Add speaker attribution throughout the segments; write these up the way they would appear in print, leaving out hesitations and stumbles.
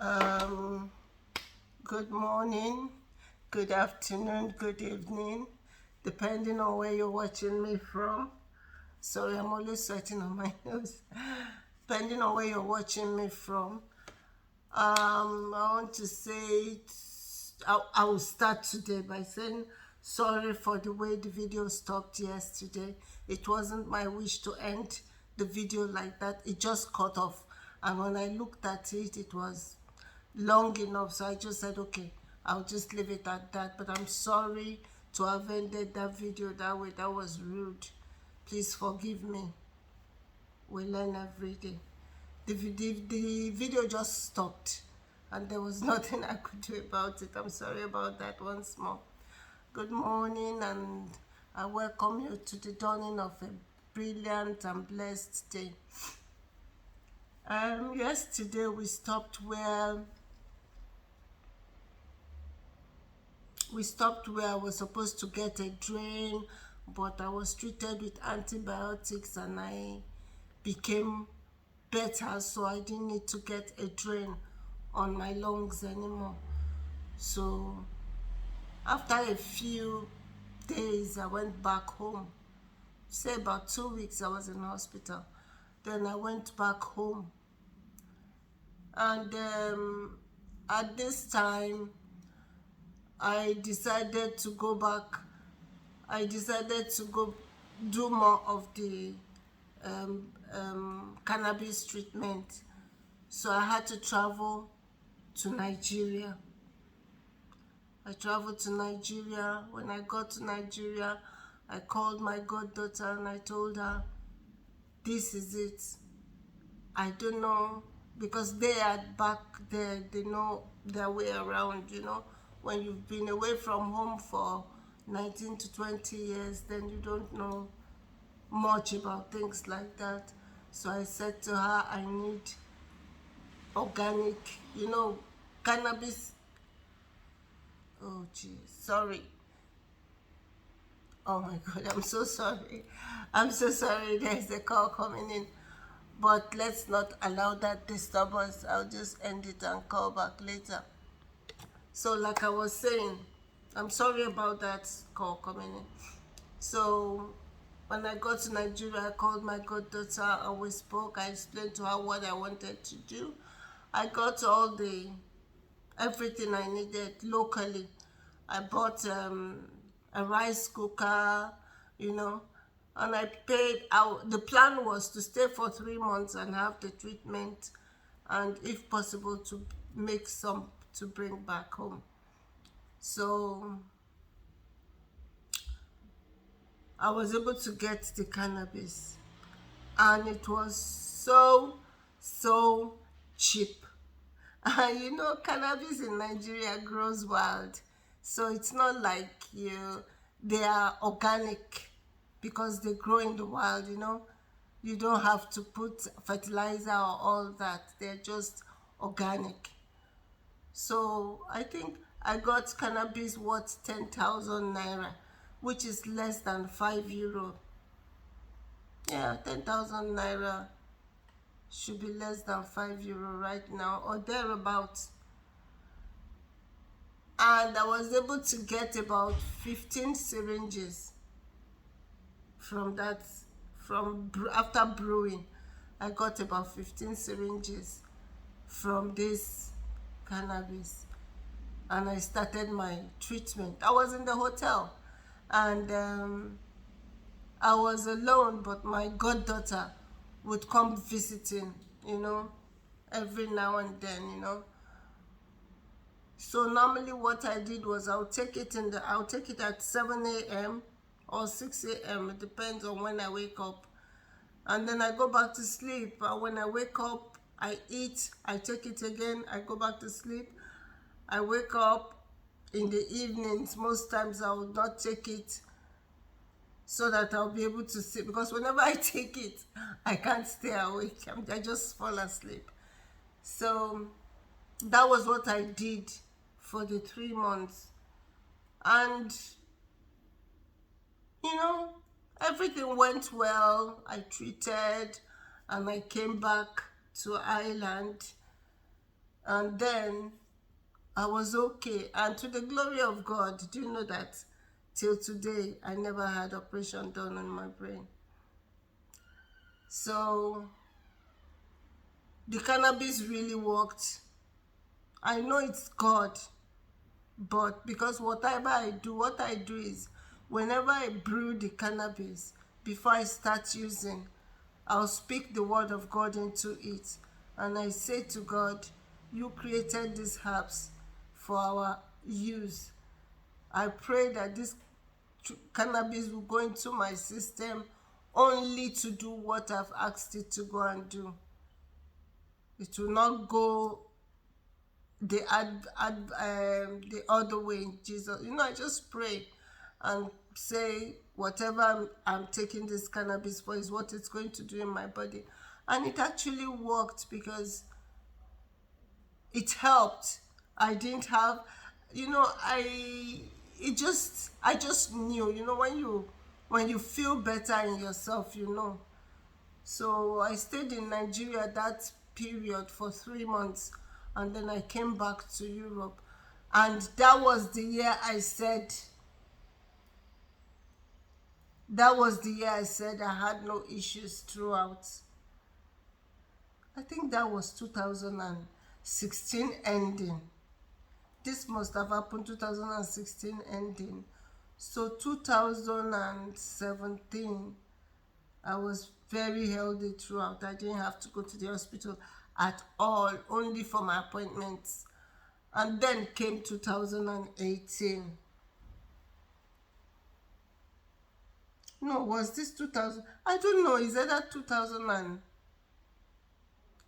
Speaker 1: Um, Good morning, good afternoon, good evening, depending on where you're watching me from. Sorry, I'm always sweating on my nose. Depending on where you're watching me from. I want to say I will start today by saying sorry for the way the video stopped yesterday. It wasn't my wish to end the video like that. It just cut off. And when I looked at it, it was long enough. So I just said, okay, I'll just leave it at that. But I'm sorry to have ended that video that way. That was rude. Please forgive me. We learn every day. The video just stopped and there was nothing I could do about it. I'm sorry about that once more. Good morning, and I welcome you to the dawning of a brilliant and blessed day. Yesterday we stopped where I was supposed to get a drain, but I was treated with antibiotics and I became better, so I didn't need to get a drain on my lungs anymore. So after a few days I went back home. Say about 2 weeks I was in hospital. Then I went back home, and at this time I decided to go back. I decided to go do more of the cannabis treatment. So I had to travel to Nigeria. I traveled to Nigeria. When I got to Nigeria, I called my goddaughter and I told her, this is it. I don't know, because they are back there, they know their way around, When you've been away from home for 19 to 20 years, then you don't know much about things like that. So I said to her, I need organic, cannabis. Oh, geez, sorry. Oh my God, I'm so sorry. I'm so sorry. There's a call coming in. But let's not allow that disturb us. I'll just end it and call back later. So like I was saying, I'm sorry about that call coming in. So when I got to Nigeria, I called my goddaughter and we spoke. I explained to her what I wanted to do. I got everything I needed locally. I bought a rice cooker, and I paid out. The plan was to stay for 3 months and have the treatment, and if possible to make some to bring back home. So I was able to get the cannabis, and it was so cheap. Cannabis in Nigeria grows wild, so it's not like they are organic because they grow in the wild. You don't have to put fertilizer or all that. They're just organic. So I think I got cannabis worth 10,000 naira, which is less than €5. Yeah, 10,000 naira should be less than €5 right now, or thereabouts. And I was able to get about 15 syringes from that. After brewing, I got about 15 syringes from this cannabis, and I started my treatment. I was in the hotel, and I was alone, but my goddaughter would come visiting, every now and then. So normally what I did was I'll take it at 7 a.m. or 6 a.m. It depends on when I wake up. And then I go back to sleep. And when I wake up, I eat, I take it again, I go back to sleep. I wake up in the evenings. Most times I will not take it so that I'll be able to sleep. Because whenever I take it, I can't stay awake. I just fall asleep. So that was what I did for the 3 months. And everything went well. I treated and I came back to Ireland. And then I was okay. And to the glory of God, do you know that till today, I never had operation done on my brain. So the cannabis really worked. I know it's God, but because what I do is whenever I brew the cannabis, before I start using, I'll speak the word of God into it. And I say to God, you created these herbs for our use. I pray that this cannabis will go into my system only to do what I've asked it to go and do. It will not go the other way. Jesus, I just pray and say whatever I'm taking this cannabis for is what it's going to do in my body. And it actually worked because it helped. I didn't have, I just knew, when you feel better in yourself, So I stayed in Nigeria that period for 3 months, and then I came back to Europe. And that was the year I said I had no issues throughout. I think that was 2016 ending. This must have happened 2016 ending. So 2017, I was very healthy throughout. I didn't have to go to the hospital at all, only for my appointments. And then came 2018. No, was this 2000? I don't know. Is that 2000 and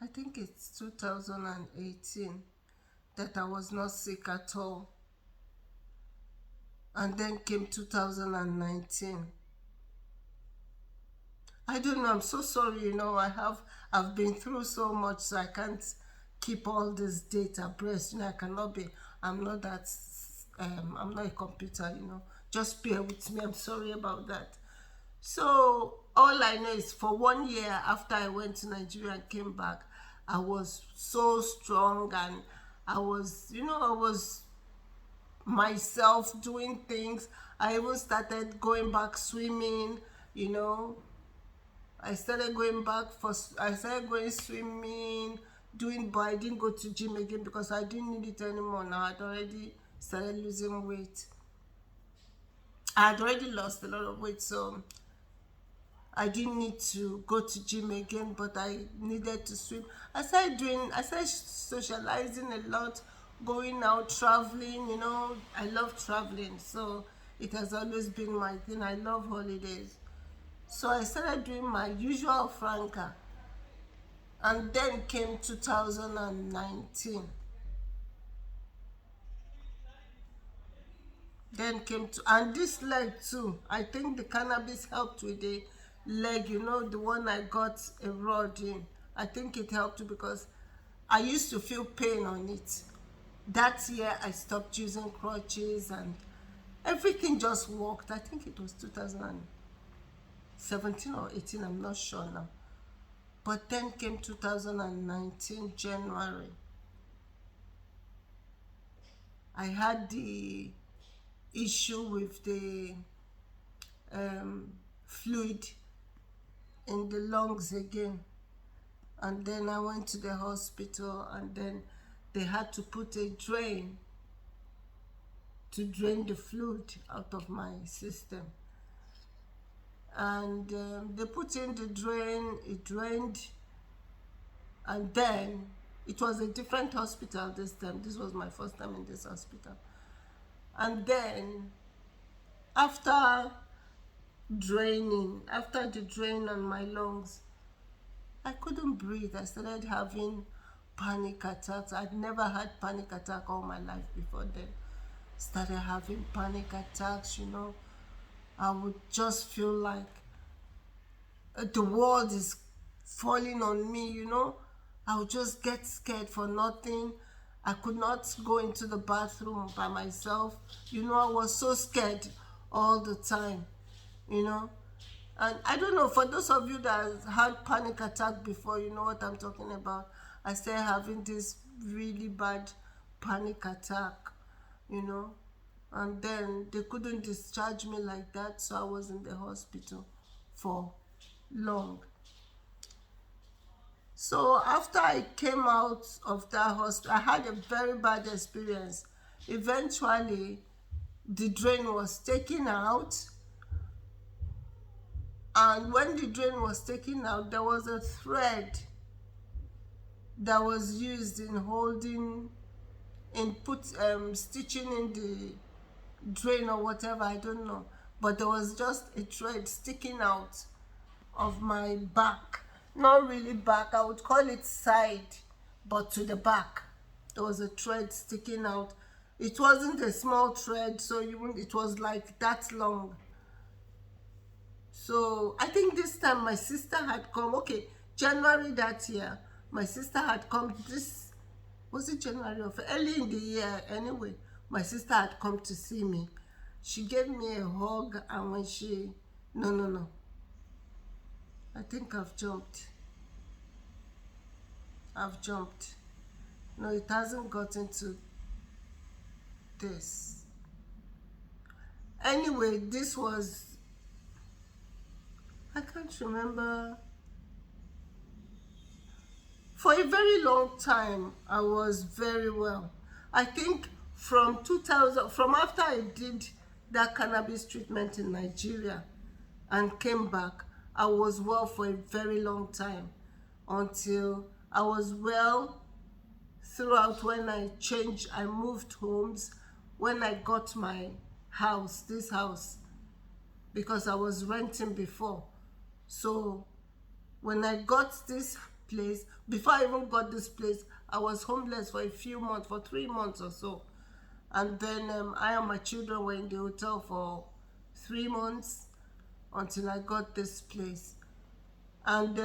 Speaker 1: I think it's 2018 that I was not sick at all. And then came 2019. I don't know. I'm so sorry. I've been through so much, so I can't keep all this data abreast. I cannot be. I'm not that. I'm not a computer. Just bear with me. I'm sorry about that. So all I know is for 1 year after I went to Nigeria and came back, I was so strong, and I was myself doing things. I even started going back swimming. I started going swimming, but I didn't go to gym again because I didn't need it anymore. Now I'd already started losing weight. I had already lost a lot of weight, so I didn't need to go to gym again, but I needed to swim. I started socializing a lot, going out, traveling, I love traveling, so it has always been my thing. I love holidays. So I started doing my usual franca. And then came 2019. And this leg too. I think the cannabis helped with the leg, the one I got a rod in. I think it helped too because I used to feel pain on it. That year I stopped using crutches and everything just worked. I think it was 2017 or 18, I'm not sure now. But then came 2019, January. I had the issue with the fluid in the lungs again. And then I went to the hospital, and then they had to put a drain to drain the fluid out of my system. And they put in the drain, it drained, and then it was a different hospital this time. This was my first time in this hospital. And then after the drain on my lungs, I couldn't breathe. I started having panic attacks. I'd never had panic attack all my life before then. Started having panic attacks, I would just feel like the world is falling on me, I would just get scared for nothing. I could not go into the bathroom by myself. I was so scared all the time, And I don't know, for those of you that had panic attack before, you know what I'm talking about. I started having this really bad panic attack, you know. And then they couldn't discharge me like that, so I was in the hospital for long. So after I came out of that hospital, I had a very bad experience. Eventually, the drain was taken out, and when the drain was taken out, there was a thread that was used in holding, in stitching in the drain or whatever, I don't know, but there was just a thread sticking out of my back. Not really back, I would call it side, but to the back there was a thread sticking out. It wasn't a small thread, so it was like that long. So I think this time my sister had come. Okay, January that year, my sister had come. This was it January or early in the year anyway. My sister had come to see me. She gave me a hug, and when she, no, no, no, I think I've jumped. I've jumped. No, it hasn't gotten to this. Anyway, this was, I can't remember. For a very long time, I was very well. I think from 2000, from after I did that cannabis treatment in Nigeria and came back, I was well for a very long time, until I was well throughout when I moved homes, when I got my house, this house, because I was renting before. So when I got this place, before I even got this place, I was homeless for a few months, for 3 months or so. And then I and my children were in the hotel for 3 months until I got this place. And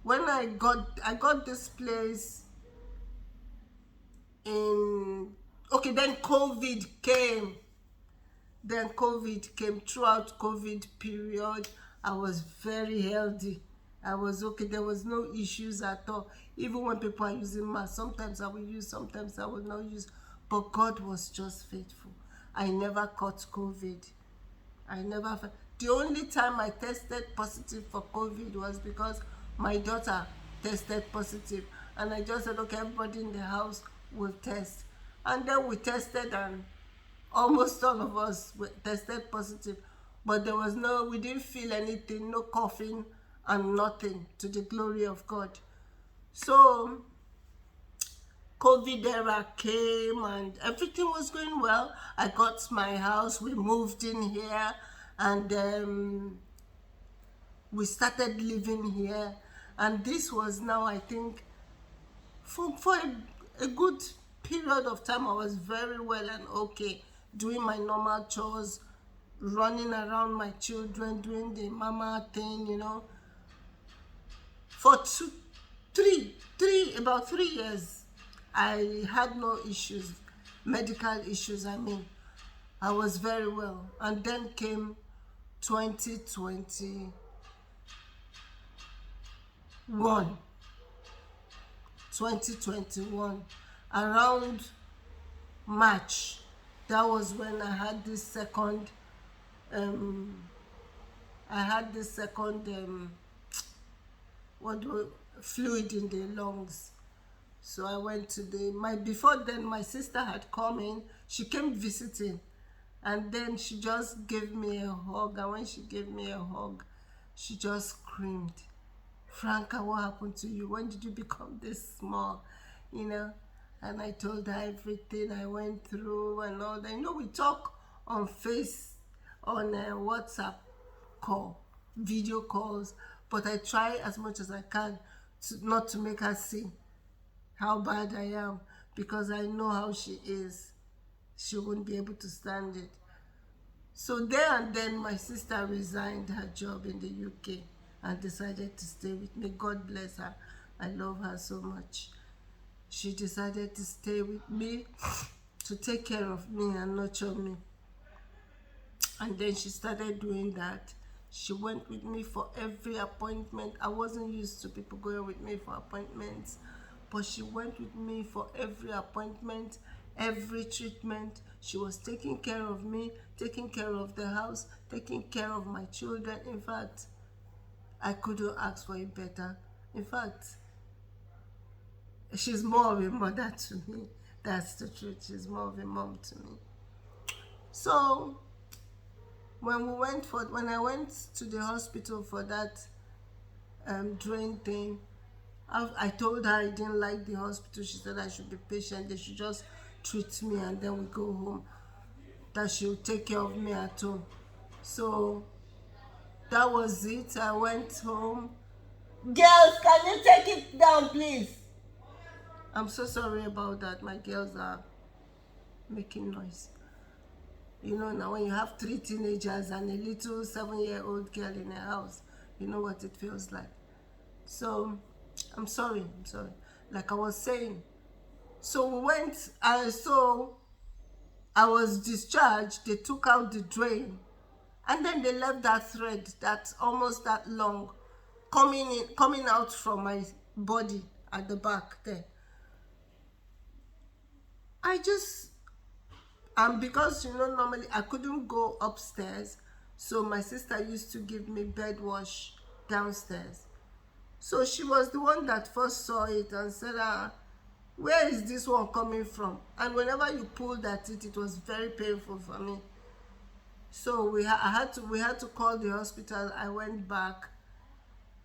Speaker 1: when I got this place in, okay, then COVID came. Throughout COVID period. I was very healthy. I was okay. There was no issues at all. Even when people are using masks, sometimes I will use, sometimes I will not use. But God was just faithful. I never caught COVID. I never. The only time I tested positive for COVID was because my daughter tested positive, and I just said, okay, everybody in the house will test, and then we tested, and almost all of us were tested positive, but there was no, we didn't feel anything, no coughing and nothing, to the glory of God. So COVID era came and everything was going well. I got my house, we moved in here, and we started living here. And this was now, I think, for a good period of time, I was very well and okay, doing my normal chores, running around my children, doing the mama thing, you know. For about 3 years, I had no issues, medical issues, I mean. I was very well. And then came 2021. 2021, around March, that was when I had this second fluid in the lungs. So I went to before then my sister had come in. She came visiting, and then she just gave me a hug, and when she gave me a hug, she just screamed, "Franca, what happened to you? When did you become this small?" You know, and I told her everything I went through and all that. You know, we talk on WhatsApp call, video calls, but I try as much as I can not to make her see how bad I am, because I know how she is. She wouldn't be able to stand it. So there and then, my sister resigned her job in the UK and decided to stay with me. God bless her. I love her so much. She decided to stay with me, to take care of me and nurture me. And then she started doing that. She went with me for every appointment. I wasn't used to people going with me for appointments, but she went with me for every appointment, every treatment. She was taking care of me, taking care of the house, taking care of my children. In fact, I couldn't ask for it better. In fact, she's more of a mother to me. That's the truth. She's more of a mom to me. So when I went to the hospital for that drain thing, I told her I didn't like the hospital. She said I should be patient. They should just treat me and then we go home. That she would take care of me at home. So that was it. I went home. Girls, can you take it down, please? I'm so sorry about that. My girls are making noise. You know, now when you have 3 teenagers and a little 7-year-old girl in a house, you know what it feels like. So I'm sorry. Like I was saying, so we went, so I was discharged. They took out the drain, and then they left that thread that's almost that long coming out from my body at the back there. And because, you know, normally I couldn't go upstairs, so my sister used to give me bed wash downstairs. So she was the one that first saw it and said, where is this one coming from? And whenever you pulled at it, it was very painful for me. So we had to call the hospital. I went back,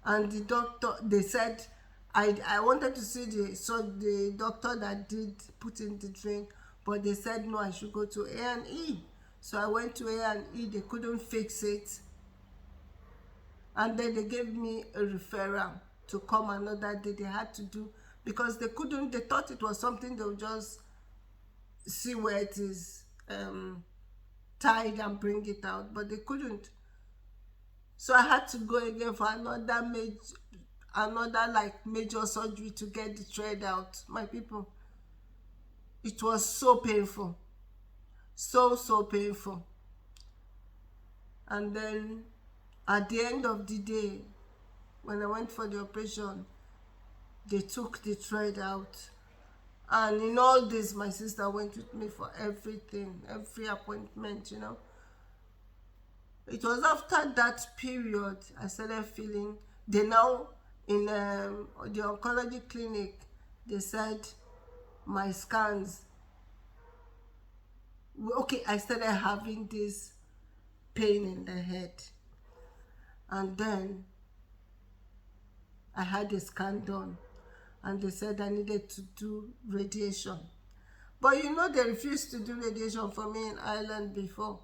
Speaker 1: and the doctor, they said, I wanted to see the doctor that did put in the drain, but they said no, I should go to A&E. So I went to A&E. They couldn't fix it, and then they gave me a referral to come another day. They had to do, because they thought it was something they would just see where it is tied and bring it out, but they couldn't. So I had to go again for another major surgery to get the thread out. My people, it was so painful, so painful. And then at the end of the day, when I went for the operation, they took the thread out. And in all this, my sister went with me for everything, every appointment, you know. It was after that period I started feeling, they now, in the oncology clinic, they said my scans, okay, I started having this pain in the head. And then I had a scan done, and they said I needed to do radiation. But you know, they refused to do radiation for me in Ireland before.